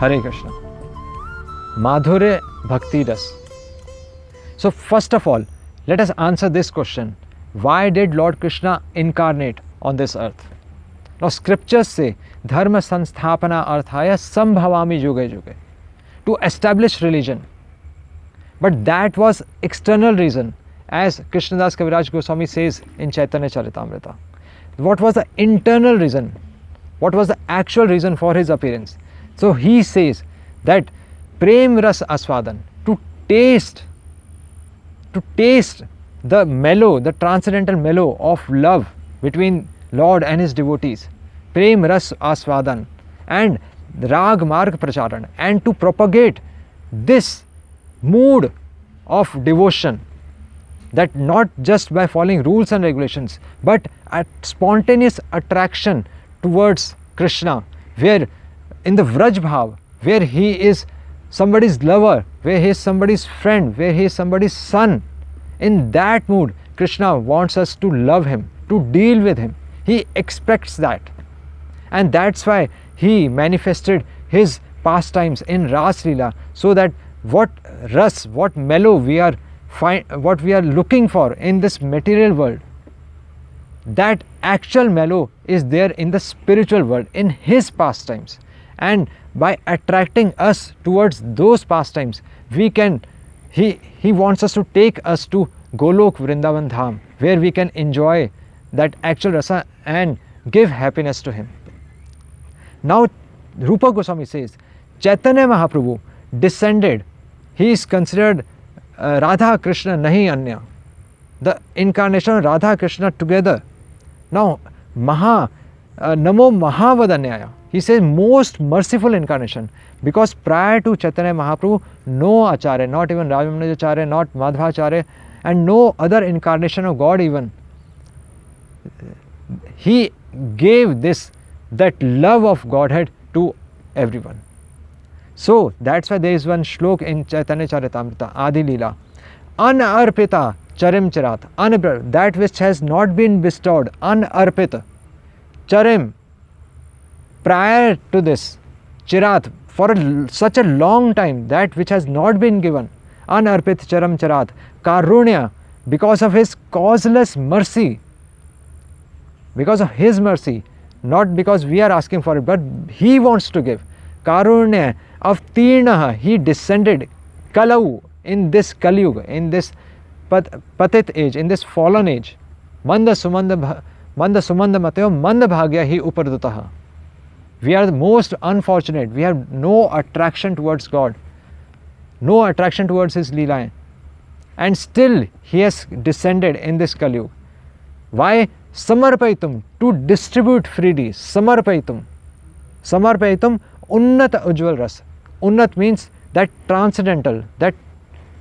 Hare Krishna. Madhurya Bhakti Ras. So first of all, let us answer this question. Why did Lord Krishna incarnate on this earth? Now scriptures say, Dharma Sansthapanā Arthāya Sambhavami Yuge Yuge, to establish religion. But that was external reason, as Krishnadas Kaviraj Goswami says in Chaitanya Charitamrita. What was the internal reason? What was the actual reason for his appearance? So he says that Prem Ras Aswadan, to taste the mellow, the transcendental mellow of love between Lord and his devotees, Prem Ras Aswadan, and Rag Marg Pracharan, and to propagate this mood of devotion, that not just by following rules and regulations, but at spontaneous attraction towards Krishna, where in the Vraj Bhav, where he is somebody's lover, where he is somebody's friend, where he is somebody's son, in that mood Krishna wants us to love him, to deal with him. He expects that, and that's why he manifested his pastimes in Ras Leela, so that what ras, what mellow what we are looking for in this material world, that actual mellow is there in the spiritual world, in his pastimes. And by attracting us towards those pastimes, we can, he wants us to take us to Golok Vrindavan Dham, where we can enjoy that actual rasa and give happiness to him. Now Rupa Goswami says, Chaitanya Mahaprabhu descended. He is considered Radha Krishna Nahi Anya, the incarnation of Radha Krishna together. Now Namo Mahavadanyaya, he says most merciful incarnation, because prior to Chaitanya Mahaprabhu, no Acharya, not even Rajamanoj Acharya, not Madhvacharya, and no other incarnation of God even, he gave that love of Godhead to everyone. So that's why there is one shlok in Chaitanya Charitamrita, Adi Leela, Anarpita Charim Charat, that which has not been bestowed, Anarpita Charim, prior to this, Chirat, for such a long time, that which has not been given, Anarpit Charam Charat, Karunya, because of his causeless mercy, because of his mercy, not because we are asking for it, but he wants to give. Karunya Avtirnaha, he descended Kalau, in this Kali Yuga, in this Patit age, in this fallen age. Manda Sumanda Mateo Manda Bhagya hi Upardutaha. We are the most unfortunate. We have no attraction towards God, no attraction towards his Leela, and still he has descended in this Kali Yuga. Why? Samarpaitum, to distribute freely. Samarpaitum Unnata Ujjwal Ras. Unnat means that transcendental, that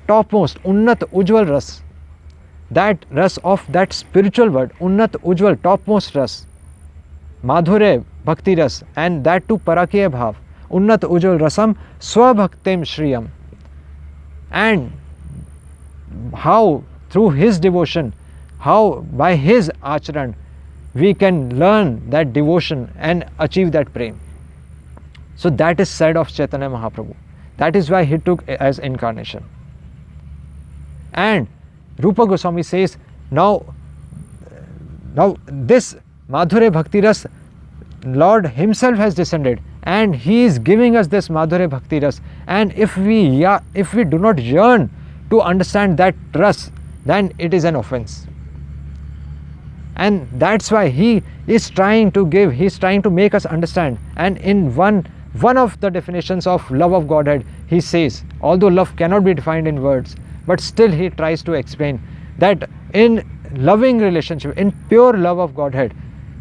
topmost, Unnat Ujjwal Ras, that ras of that spiritual word, Unnat Ujjwal, topmost ras, Madhurya Bhakti Ras, and that too Parakiya Bhav, Unnat Ujjwal Rasam Swabhaktim Shriyam. And how through his devotion, how by his acharan we can learn that devotion and achieve that prem. So that is said of Chaitanya Mahaprabhu. That is why he took as incarnation. And Rupa Goswami says, now this Madhurya Bhakti Ras, Lord himself has descended, and he is giving us this Madhurya Bhakti Ras. And if we do not yearn to understand that ras, then it is an offense. And that's why he is trying to give, he is trying to make us understand. And in one of the definitions of love of Godhead, he says, although love cannot be defined in words, but still he tries to explain that in loving relationship, in pure love of Godhead,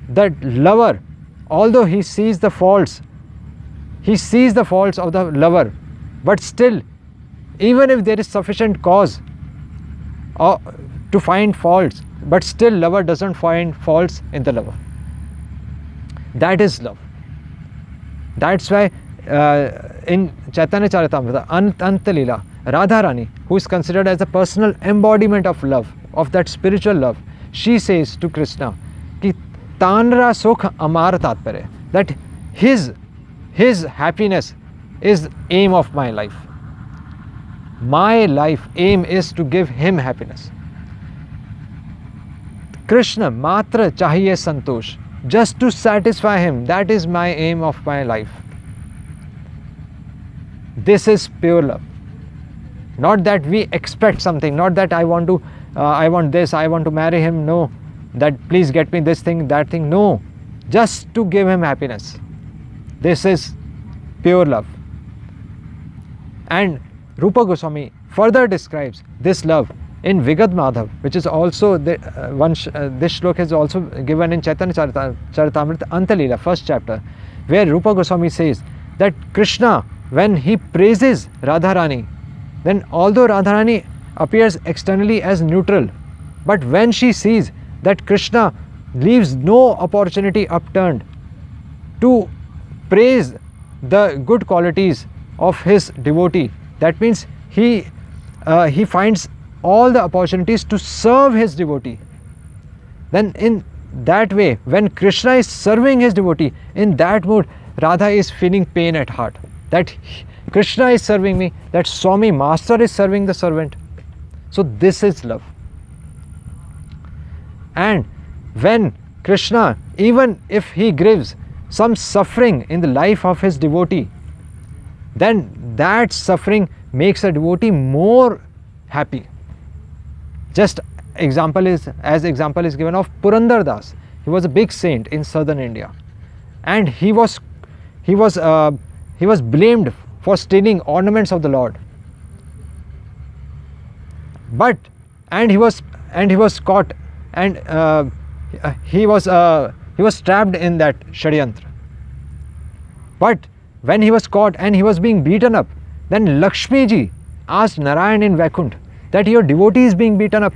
that lover, although he sees the faults of the lover, but still, even if there is sufficient cause to find faults, but still lover doesn't find faults in the lover. That is love. That's why in Chaitanya Charitamrita, Anta Leela, Radharani, who is considered as the personal embodiment of love, of that spiritual love, she says to Krishna, ki Tanra Sukh Amar Tatpare, that his happiness is the aim of my life. My life aim is to give him happiness. Krishna matra chahiye santosh, just to satisfy him, that is my aim of my life. This is pure love. Not that we expect something, not that I want this, I want to marry him, no, that please get me this thing, that thing, no, just to give him happiness. This is pure love. And Rupa Goswami further describes this love in Vigad Madhav, which is also this shlok is also given in Chaitanya Charitamrita Antalila, first chapter, where Rupa Goswami says that Krishna, when he praises Radharani, then although Radharani appears externally as neutral, but when she sees that Krishna leaves no opportunity upturned to praise the good qualities of his devotee, that means he finds all the opportunities to serve his devotee. Then in that way, when Krishna is serving his devotee, in that mood, Radha is feeling pain at heart. That Krishna is serving me, that Swami Master is serving the servant. So this is love. And when Krishna, even if he gives some suffering in the life of his devotee, then that suffering makes a devotee more happy. Just example is given of Purandar Das. He was a big saint in southern India, and he was blamed for stealing ornaments of the Lord. And he was caught, and he was trapped in that Shadyantra. But when he was caught and he was being beaten up, then Lakshmi ji asked Narayan in Vaikuntha that your devotee is being beaten up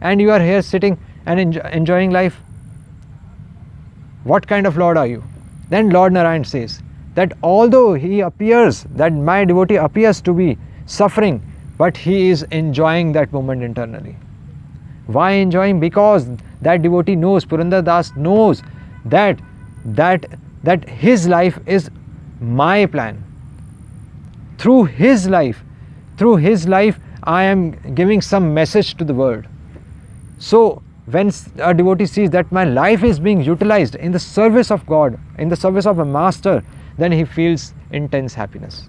and you are here sitting and enjoying life. What kind of Lord are you? Then Lord Narayan says that although my devotee appears to be suffering, but he is enjoying that moment internally. Why enjoying? Because that devotee knows, Purandar Das knows that his life is my plan. Through his life, I am giving some message to the world. So when a devotee sees that my life is being utilized in the service of God, in the service of a master, then he feels intense happiness.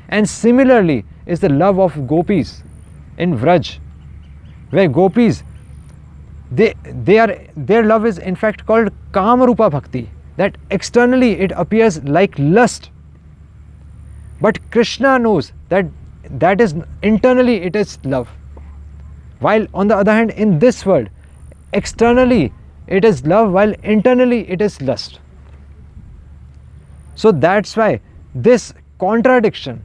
And similarly is the love of gopis in Vraj, where gopis, their love is in fact called Kamarupa Bhakti, that externally it appears like lust, but Krishna knows that is internally it is love. While on the other hand, in this world, externally it is love, while internally it is lust. So that's why this contradiction,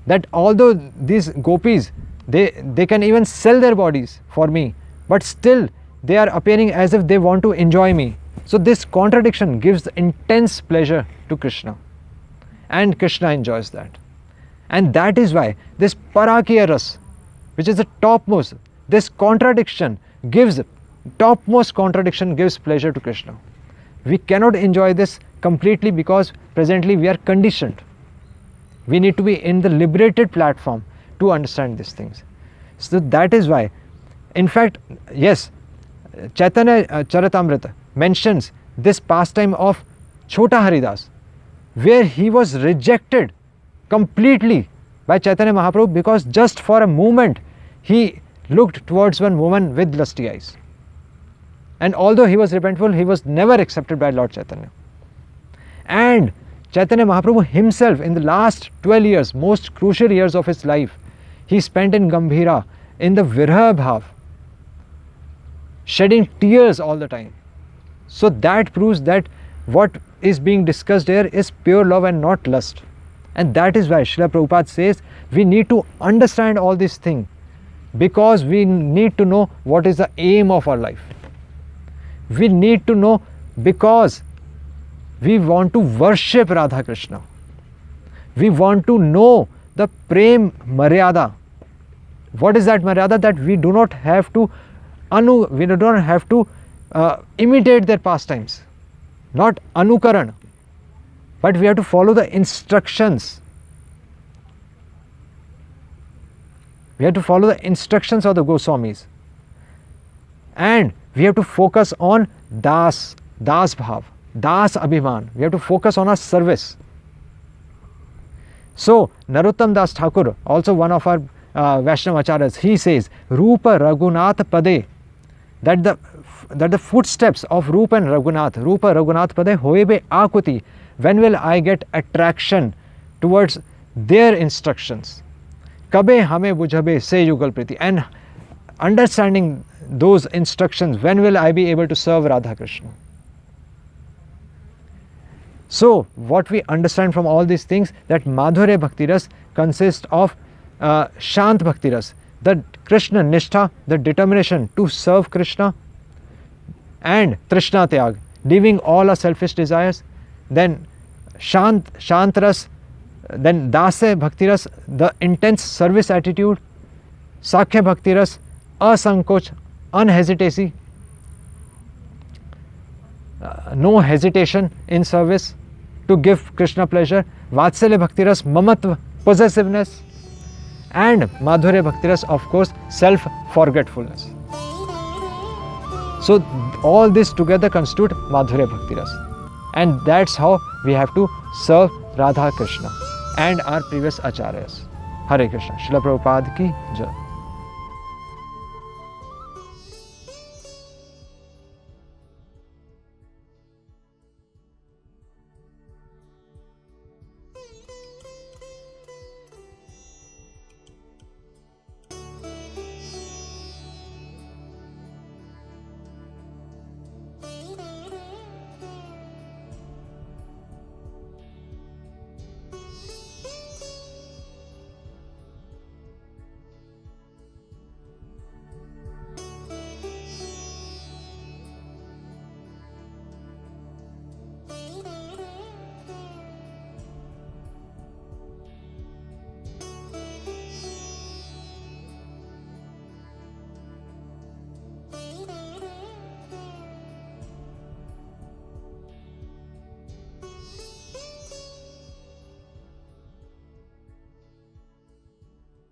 that although these gopis, they can even sell their bodies for me, but still they are appearing as if they want to enjoy me. So this contradiction gives intense pleasure to Krishna, and Krishna enjoys that. And that is why this Parakiya Ras, which is the topmost, this contradiction gives pleasure to Krishna. We cannot enjoy this completely because presently we are conditioned. We need to be in the liberated platform to understand these things. So that is why, in fact, yes, Chaitanya Charitamrita mentions this pastime of Chota Haridas, where he was rejected completely by Chaitanya Mahaprabhu because just for a moment he looked towards one woman with lusty eyes. And although he was repentful, he was never accepted by Lord Chaitanya. And Chaitanya Mahaprabhu himself, in the last 12 years, most crucial years of his life, he spent in Gambhira, in the Virha Bhav, shedding tears all the time. So that proves that what is being discussed here is pure love and not lust. And that is why Srila Prabhupada says we need to understand all these things, because we need to know what is the aim of our life. We need to know because we want to worship Radha Krishna. We want to know the Prem Maryada. What is that Maryada? That we do not have to imitate their pastimes, not Anukaran, but we have to follow the instructions. We have to follow the instructions of the Goswamis. And we have to focus on Das Bhav, Das Abhiman. We have to focus on our service. So, Narottam Das Thakur, also one of our Vaishnava Acharyas, he says, Rupa Raghunath Pade, that the footsteps of Rupa and Raghunath, Rupa Raghunath Pade hoebe akuti, when will I get attraction towards their instructions? Kabe hame bujhabe se yugal priti. And understanding those instructions, when will I be able to serve Radha Krishna? So, what we understand from all these things, that Madhurya Bhakti Ras consists of Shant Bhakti Ras, the Krishna Nishtha, the determination to serve Krishna, and Trishna Tyag, leaving all our selfish desires. Then Shant Ras, then Dasya Bhakti Ras, the intense service attitude. Sakhya Bhakti Ras, Asankoch, unhesitacy, no hesitation in service to give Krishna pleasure. Vatsalya Bhakti Ras, Mamatva, possessiveness. And Madhurya Bhakti Ras, of course, self-forgetfulness. So all this together constitute Madhurya Bhakti Ras. And that's how we have to serve Radha Krishna and our previous Acharyas. Hare Krishna. Srila Prabhupada ki Jai.